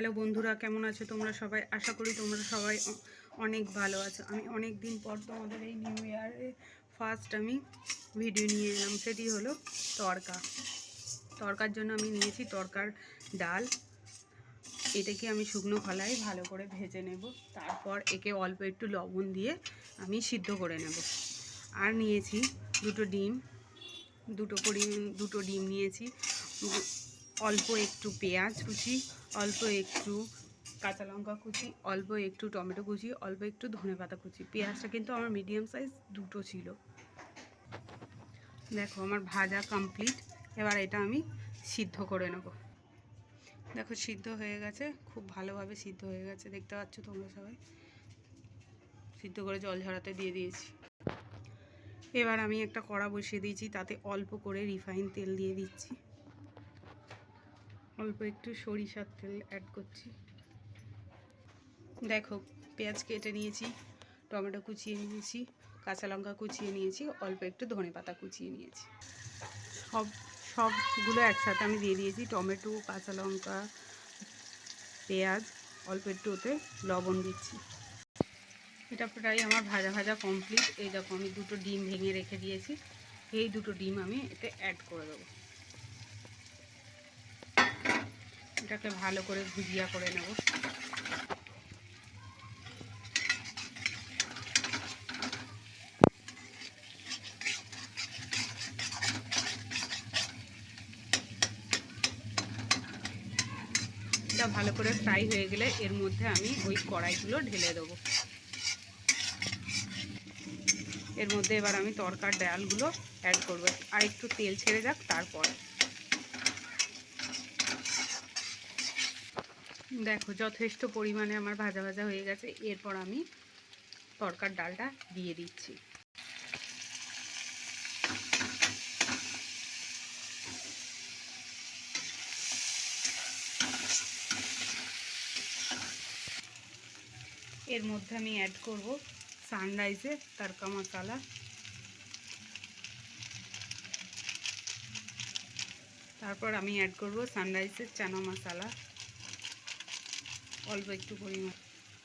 Hello বন্ধুরা, কেমন আছো তোমরা সবাই? আশা করি তোমরা সবাই অনেক ভালো আছো। আমি অনেক দিন পর তোমাদের এই নিউ ইয়ারে ফার্স্ট আমি ভিডিও নিয়ে এলাম। সেটি হলো তড়কার জন্য আমি নিয়েছি তড়কার ডাল। এটাকে আমি শুকনো খোলায় ভালো করে ভেজে নেব। তারপর একে অল্প একটু লবণ দিয়ে আমি সিদ্ধ করে নেব। আর নিয়েছি দুটো ডিম নিয়েছি, অল্প একটু পেঁয়াজ কুচি, অল্প একটু কাঁচা লঙ্কা কুচি, অল্প একটু টমেটো কুচি, অল্প একটু ধনেপাতা কুচি। পেঁয়াজটা কিন্তু আমার মিডিয়াম সাইজ দুটো ছিল। দেখো আমার ভাজা কমপ্লিট। এবার এটা আমি সিদ্ধ করে নেব। দেখো সিদ্ধ হয়ে গেছে, খুব ভালোভাবে সিদ্ধ হয়ে গেছে, দেখতে পাচ্ছ তোমরা সবাই। সিদ্ধ করে জল ঝরাতে দিয়ে দিয়েছি। এবার আমি একটা কড়া বসিয়ে দিয়েছি, তাতে অল্প করে রিফাইন তেল দিয়ে দিচ্ছি। অল্প একটু সরিষার তেল অ্যাড করছি। দেখো পেঁয়াজ কেটে নিয়েছি, টমেটো কুচিয়ে নিয়েছি, কাঁচা লঙ্কা কুচিয়ে নিয়েছি, অল্প একটু ধনেপাতা কুচিয়ে নিয়েছি। সবগুলো একসাথে আমি দিয়ে দিয়েছি। টমেটো, কাঁচা লঙ্কা, পেঁয়াজ, অল্প একটু ওতে লবণ দিচ্ছি। এটা প্রায় আমার ভাজা ভাজা কমপ্লিট। এই দেখো আমি দুটো ডিম ভেঙে রেখে দিয়েছি। এই দুটো ডিম আমি এতে অ্যাড করে দেবো। এটাকে ভালো করে ভুজিয়া করে নেব। এটা ভালো করে ফ্রাই হয়ে গেলে এর মধ্যে আমি ওই কড়াইগুলো ঢেলে দেবো। এর মধ্যে এবার আমি তড়কার ডালগুলো অ্যাড করব। আর একটু তেল ছেড়ে যাক তারপর। দেখো যথেষ্ট পরিমাণে আমার ভাজা ভাজা হয়ে গেছে। এরপর আমি তড়কার ডালটা দিয়ে দিচ্ছি। এর মধ্যে আমি অ্যাড করব সানরাইজের তড়কা মশলা। তারপর আমি অ্যাড করব সানরাইজের চানা মশলা। অল্প একটু পরিমাণ,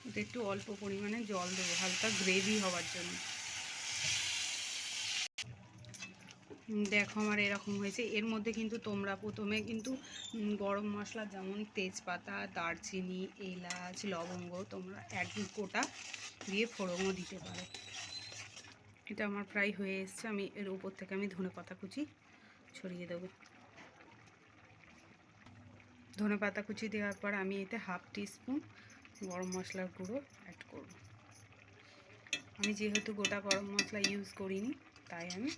ওতে একটু অল্প পরিমাণে জল দেবো হালকা গ্রেভি হওয়ার জন্য। দেখো আমার এরকম হয়েছে। এর মধ্যে কিন্তু তোমরা প্রথমে কিন্তু গরম মশলা যেমন তেজপাতা, দারচিনি, এলাচ, লবঙ্গ তোমরা গোটা দিয়ে ফোড়নও দিতে পারো। এটা আমার প্রায় হয়ে এসছে। আমি এর উপর থেকে আমি ধনেপাতা কুচি ছড়িয়ে দেবো। ধনেপাতা কুচি দেওয়ার পর আমি এতে হাফ টিস্পুন গরম মশলার গুঁড়ো অ্যাড করব। আমি যেহেতু গোটা গরম মশলা ইউজ করিনি, তাই আমি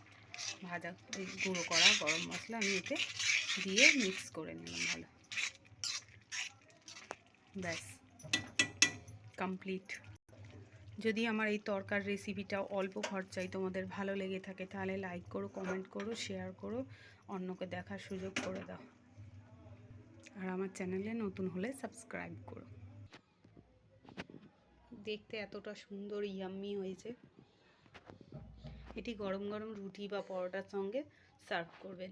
ভাজা ওই গুঁড়ো করা গরম মশলা আমি এতে দিয়ে মিক্স করে নিলাম ভালো। ব্যাস কমপ্লিট। যদি আমার এই তড়কার রেসিপিটা অল্প খরচায় তোমাদের ভালো লেগে থাকে, তাহলে লাইক করো, কমেন্ট করো, শেয়ার করো, অন্যকে দেখার সুযোগ করে দাও। আর আমার চ্যানেলে নতুন হলে সাবস্ক্রাইব করো। দেখতে এতটা সুন্দর ইয়াম্মি হয়েছে। এটি গরম গরম রুটি বা পরোটার সঙ্গে সার্ভ করবেন।